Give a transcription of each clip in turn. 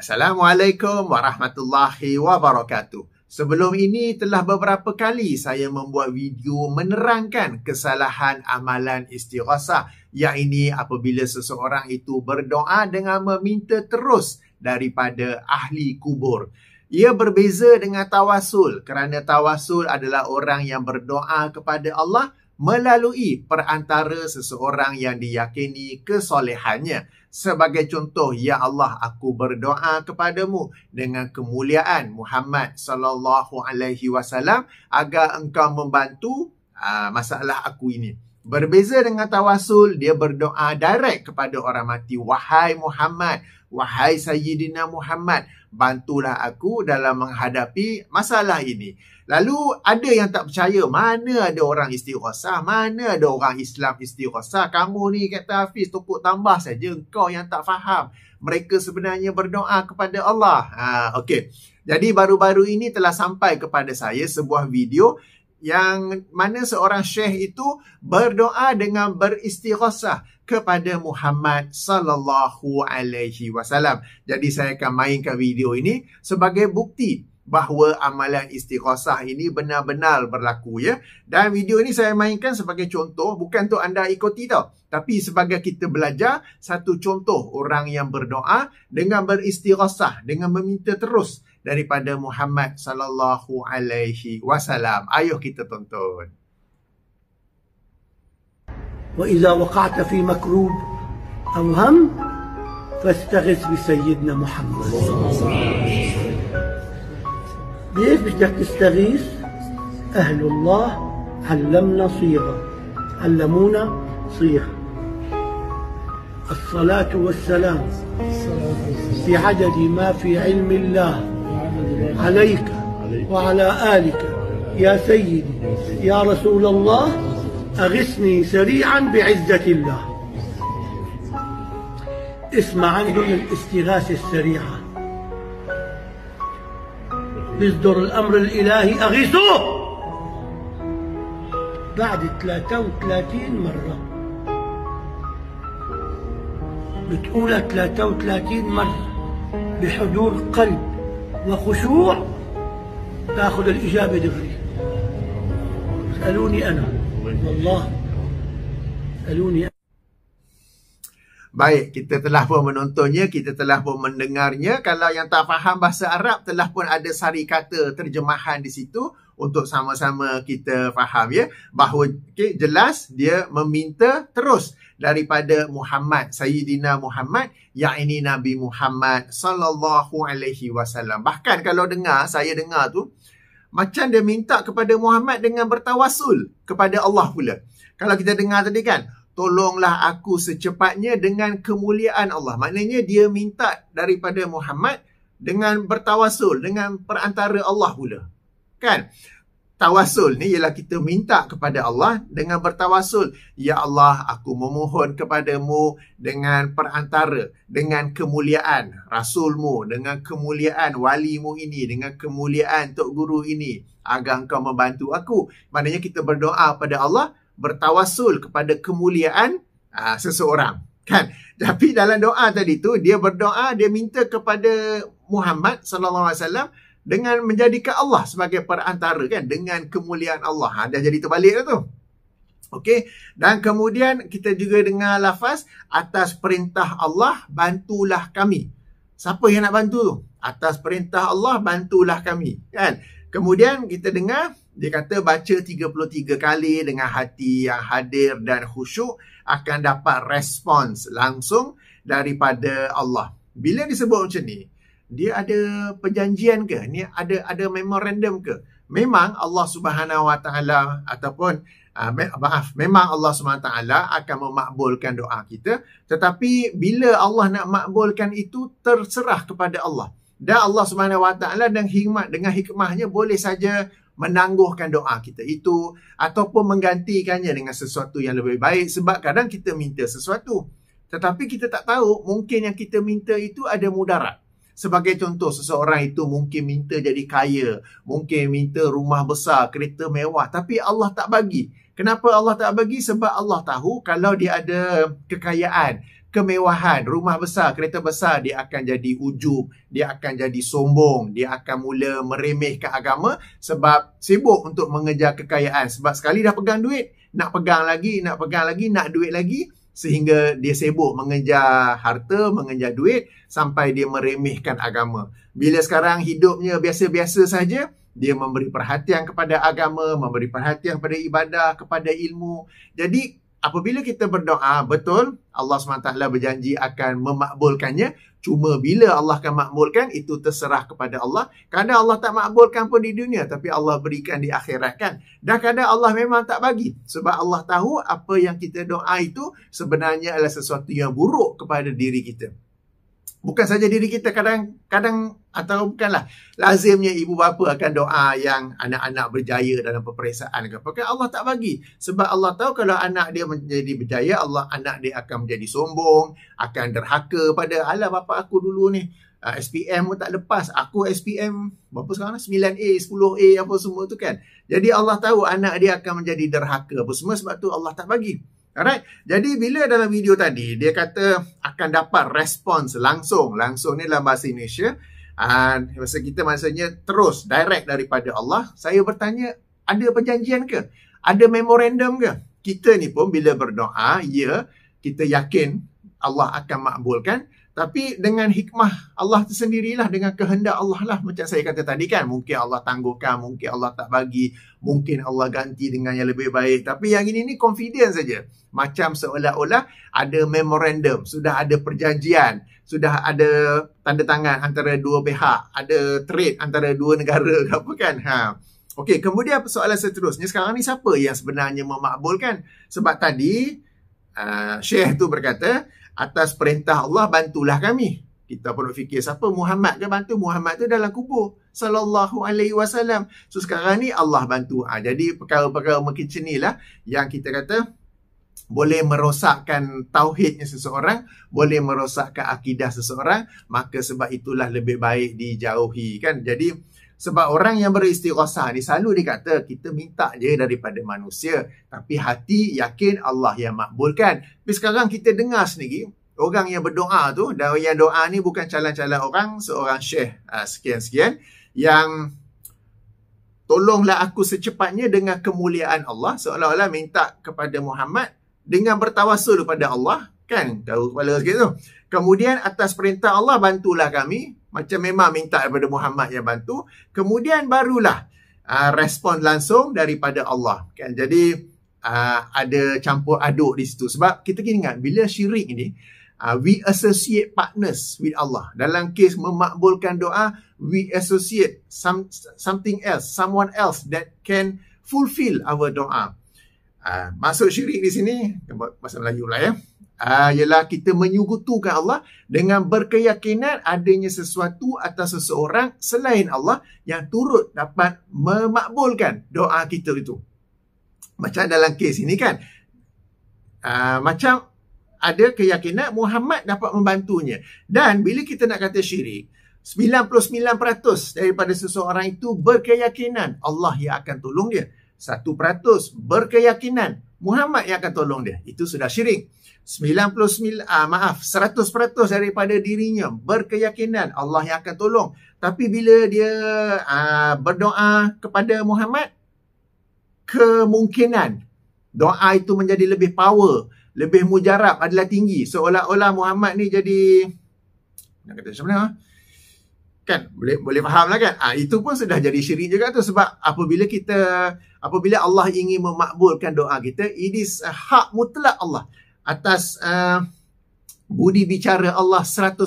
Assalamualaikum warahmatullahi wabarakatuh. Sebelum ini telah beberapa kali saya membuat video menerangkan kesalahan amalan istighasah, iaitu apabila seseorang itu berdoa dengan meminta terus daripada ahli kubur. Ia berbeza dengan tawasul kerana tawasul adalah orang yang berdoa kepada Allah melalui perantara seseorang yang diyakini kesolehannya. Sebagai contoh, ya Allah, aku berdoa kepadamu dengan kemuliaan Muhammad sallallahu alaihi wasallam agar engkau membantu masalah aku ini. Berbeza dengan tawasul, dia berdoa direct kepada orang mati. Wahai Muhammad, wahai Sayyidina Muhammad, bantulah aku dalam menghadapi masalah ini. Lalu ada yang tak percaya, mana ada orang istighasah, mana ada orang Islam istighasah. Kamu ni kata Hafiz, tokok tambah saja, engkau yang tak faham. Mereka sebenarnya berdoa kepada Allah. Okey. Jadi baru-baru ini telah sampai kepada saya sebuah video yang mana seorang syekh itu berdoa dengan beristighasah kepada Muhammad sallallahu alaihi wasallam. Jadi saya akan mainkan video ini sebagai bukti bahawa amalan istighasah ini benar-benar berlaku, ya. Dan video ini saya mainkan sebagai contoh, bukan untuk anda ikuti tau, tapi sebagai kita belajar satu contoh orang yang berdoa dengan beristighasah, dengan meminta terus daripada Muhammad sallallahu alaihi wasallam. Ayuh kita tonton. Wa idza waqa'ta fi makrub aw ham fastaghith bi sayyidina Muhammad. ليش بدك تستغيث؟ أهل الله علمونا صيغة الصلاة والسلام في عدد ما في علم الله عليك وعلى آلك يا سيدي يا رسول الله أغثني سريعا بعزة الله. اسمع عندهم الاستغاثة السريعة، يصدر الأمر الإلهي أغيثوه بعد 33 مرة، بتقولها 33 مرة بحضور قلب وخشوع، تأخذ الإجابة دغري. اسألوني أنا والله، اسألوني أنا. Baik, kita telah pun menontonnya, kita telah pun mendengarnya. Kalau yang tak faham bahasa Arab, telah pun ada sari kata terjemahan di situ untuk sama-sama kita faham, ya. Bahawa jelas dia meminta terus daripada Muhammad, Sayyidina Muhammad, yang ini Nabi Muhammad sallallahu alaihi wasallam. Bahkan kalau saya dengar tu, macam dia minta kepada Muhammad dengan bertawasul kepada Allah pula. Kalau kita dengar tadi kan, tolonglah aku secepatnya dengan kemuliaan Allah. Maknanya dia minta daripada Muhammad dengan bertawasul, dengan perantara Allah pula. Kan? Tawasul ni ialah kita minta kepada Allah dengan bertawasul. Ya Allah, aku memohon kepadamu dengan perantara, dengan kemuliaan Rasulmu, dengan kemuliaan walimu ini, dengan kemuliaan Tok Guru ini, agar engkau membantu aku. Maknanya kita berdoa pada Allah, bertawasul kepada kemuliaan seseorang, kan? Tapi dalam doa tadi tu, dia berdoa, dia minta kepada Muhammad sallallahu alaihi wasallam dengan menjadikan Allah sebagai perantara, kan, dengan kemuliaan Allah. Dah jadi terbalik dah tu. Okey, dan kemudian kita juga dengar lafaz atas perintah Allah bantulah kami. Siapa yang nak bantu tu? Atas perintah Allah bantulah kami, kan? Kemudian kita dengar dia kata baca 33 kali dengan hati yang hadir dan khusyuk akan dapat respons langsung daripada Allah. Bila disebut macam ni, dia ada perjanjian ke? Ni ada memorandum ke? Memang Allah Subhanahu Wa Taala ataupun memang Allah Subhanahu Wa Taala akan memakbulkan doa kita, tetapi bila Allah nak makbulkan itu terserah kepada Allah. Dan Allah Subhanahu Wa Taala dengan hikmahnya boleh saja menangguhkan doa kita itu ataupun menggantikannya dengan sesuatu yang lebih baik, sebab kadang kita minta sesuatu tetapi kita tak tahu mungkin yang kita minta itu ada mudarat. Sebagai contoh, seseorang itu mungkin minta jadi kaya, mungkin minta rumah besar, kereta mewah, tapi Allah tak bagi. Kenapa Allah tak bagi? Sebab Allah tahu kalau dia ada kekayaan, kemewahan, rumah besar, kereta besar, dia akan jadi ujub, dia akan jadi sombong, dia akan mula meremehkan agama sebab sibuk untuk mengejar kekayaan. Sebab sekali dah pegang duit, nak pegang lagi, nak duit lagi, sehingga dia sibuk mengejar harta, mengejar duit sampai dia meremehkan agama. Bila sekarang hidupnya biasa-biasa saja, dia memberi perhatian kepada agama, memberi perhatian kepada ibadah, kepada ilmu. Jadi apabila kita berdoa, betul Allah SWT berjanji akan memakbulkannya. Cuma bila Allah akan makbulkan, itu terserah kepada Allah. Kadang Allah tak makbulkan pun di dunia, tapi Allah berikan di akhirat kan. Dan kadang Allah memang tak bagi. Sebab Allah tahu apa yang kita doa itu sebenarnya adalah sesuatu yang buruk kepada diri kita. Bukan saja diri kita, kadang-kadang atau bukanlah lazimnya ibu bapa akan doa yang anak-anak berjaya dalam peperiksaan ke apa. Allah tak bagi. Sebab Allah tahu kalau anak dia menjadi berjaya, anak dia akan menjadi sombong, akan derhaka pada alah bapa aku dulu ni. SPM pun tak lepas. Aku SPM berapa sekarang? 9A, 10A apa semua tu kan. Jadi Allah tahu anak dia akan menjadi derhaka apa semua, sebab tu Allah tak bagi. Alright. Jadi bila dalam video tadi dia kata akan dapat respons langsung ni dalam bahasa Indonesia, bahasa kita maksudnya terus direct daripada Allah. Saya bertanya, ada perjanjian ke? Ada memorandum ke? Kita ni pun bila berdoa, ya, kita yakin Allah akan makbulkan, tapi dengan hikmah Allah tersendirilah, dengan kehendak Allah lah. Macam saya kata tadi kan, mungkin Allah tangguhkan, mungkin Allah tak bagi, mungkin Allah ganti dengan yang lebih baik. Tapi yang ini ni confidence saja. Macam seolah-olah ada memorandum, sudah ada perjanjian, sudah ada tanda tangan antara dua pihak, ada trade antara dua negara ke apa kan. Okey, kemudian soalan seterusnya, sekarang ni siapa yang sebenarnya memakbulkan? Sebab tadi Syekh tu berkata, atas perintah Allah bantulah kami. Kita pun fikir siapa? Muhammad ke bantu? Muhammad tu dalam kubur sallallahu alaihi wasallam. So sekarang ni Allah bantu. Jadi perkara-perkara macam inilah yang kita kata boleh merosakkan tauhidnya seseorang, boleh merosakkan akidah seseorang, maka sebab itulah lebih baik dijauhi kan. Jadi sebab orang yang beristighosah ni selalu dikata kita minta je daripada manusia, tapi hati yakin Allah yang makbulkan. Tapi sekarang kita dengar sendiri orang yang berdoa tu, dan yang doa ni bukan calon-calon orang, seorang syekh sekian-sekian yang tolonglah aku secepatnya dengan kemuliaan Allah, seolah-olah minta kepada Muhammad dengan bertawasul kepada Allah kan, tahu kepala sikit tu. Kemudian atas perintah Allah bantulah kami, macam memang minta daripada Muhammad yang bantu. Kemudian barulah respon langsung daripada Allah kan. Jadi ada campur aduk di situ. Sebab kita kena ingat, bila syirik ini we associate partners with Allah. Dalam kes memakbulkan doa, we associate something else, someone else that can fulfill our doa. Maksud syirik di sini, bahasa Melayu lah ya, ialah kita menyekutukan Allah dengan berkeyakinan adanya sesuatu atau seseorang selain Allah yang turut dapat memakbulkan doa kita itu. Macam dalam kes ini kan, macam ada keyakinan Muhammad dapat membantunya. Dan bila kita nak kata syirik, 99% daripada seseorang itu berkeyakinan Allah yang akan tolong dia. 1% berkeyakinan Muhammad yang akan tolong dia. Itu sudah syirik. 100% daripada dirinya berkeyakinan Allah yang akan tolong. Tapi bila dia berdoa kepada Muhammad, kemungkinan doa itu menjadi lebih power, lebih mujarab, adalah tinggi. Seolah-olah Muhammad ni jadi, nak kata macam mana? Kan boleh faham lah kan. Itu pun sudah jadi syirik juga tu. Sebab apabila Allah ingin memakbulkan doa kita, it is hak mutlak Allah atas budi bicara Allah 100%.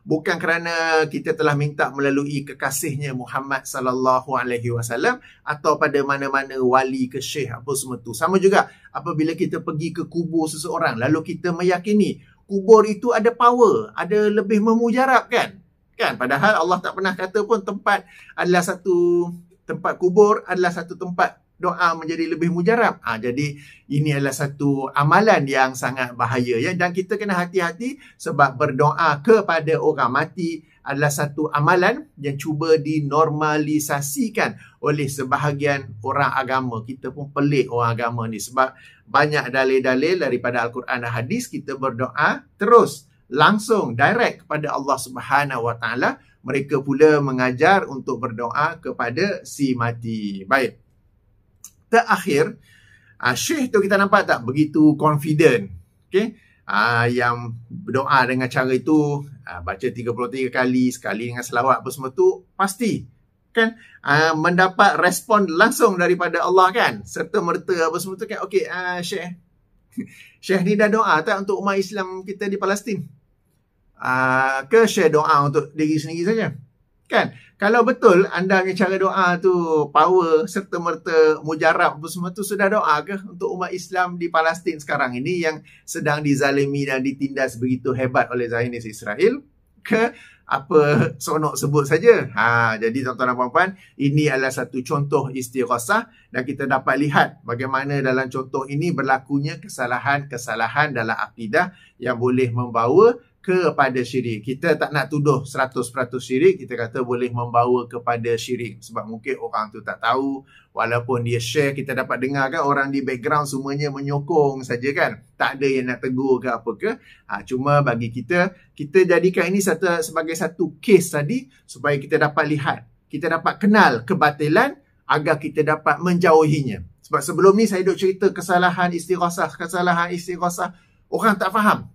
Bukan kerana kita telah minta melalui kekasihnya Muhammad sallallahu alaihi wasallam atau pada mana-mana wali ke syekh apa semua tu. Sama juga apabila kita pergi ke kubur seseorang, lalu kita meyakini kubur itu ada power, ada lebih memujarab kan? Padahal Allah tak pernah kata pun tempat kubur adalah satu tempat doa menjadi lebih mujarab. Jadi ini adalah satu amalan yang sangat bahaya ya, dan kita kena hati-hati sebab berdoa kepada orang mati adalah satu amalan yang cuba dinormalisasikan oleh sebahagian orang agama. Kita pun pelik orang agama ni sebab banyak dalil-dalil daripada Al-Quran dan hadis kita berdoa terus langsung direct kepada Allah Subhanahu Wa Taala. Mereka pula mengajar untuk berdoa kepada si mati. Baik. Terakhir, Syekh tu kita nampak tak begitu confident. Okey. Yang berdoa dengan cara itu, baca 33 kali, sekali dengan selawat apa semua tu, pasti kan mendapat respon langsung daripada Allah kan, serta merta apa semua tu kan. Okey, Syekh ni dah doa tak untuk umat Islam kita di Palestin? Ke Syekh doa untuk diri sendiri saja? Kan? Kalau betul anda punya cara doa tu power, serta merta, mujarab apa semua tu, sudah doa ke untuk umat Islam di Palestin sekarang ini yang sedang dizalimi dan ditindas begitu hebat oleh Zionis Israel? Ke apa seronok sebut saja? Jadi tuan-tuan dan puan-puan, ini adalah satu contoh istighasah dan kita dapat lihat bagaimana dalam contoh ini berlakunya kesalahan-kesalahan dalam akidah yang boleh membawa kepada syirik. Kita tak nak tuduh 100% syirik, kita kata boleh membawa kepada syirik. Sebab mungkin orang tu tak tahu, walaupun dia share, kita dapat dengar kan orang di background semuanya menyokong saja kan. Tak ada yang nak tegur ke apa ke. Cuma bagi kita jadikan ini sebagai satu case tadi supaya kita dapat lihat, kita dapat kenal kebatilan agar kita dapat menjauhinya. Sebab sebelum ni saya duk cerita kesalahan istighasah, orang tak faham.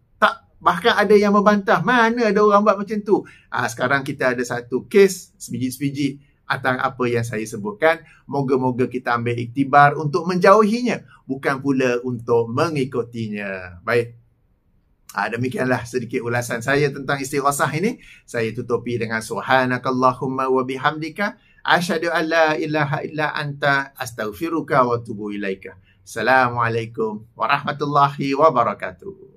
Bahkan ada yang membantah, mana ada orang buat macam tu. Sekarang kita ada satu kes sebiji-sebiji atas apa yang saya sebutkan. Moga-moga kita ambil iktibar untuk menjauhinya, bukan pula untuk mengikutinya. Baik. Demikianlah sedikit ulasan saya tentang istighasah ini. Saya tutupi dengan subhanakallahumma wa bihamdika asyhadu an la ilaha illa anta astaghfiruka wa atubu ilaika. Assalamualaikum warahmatullahi wabarakatuh.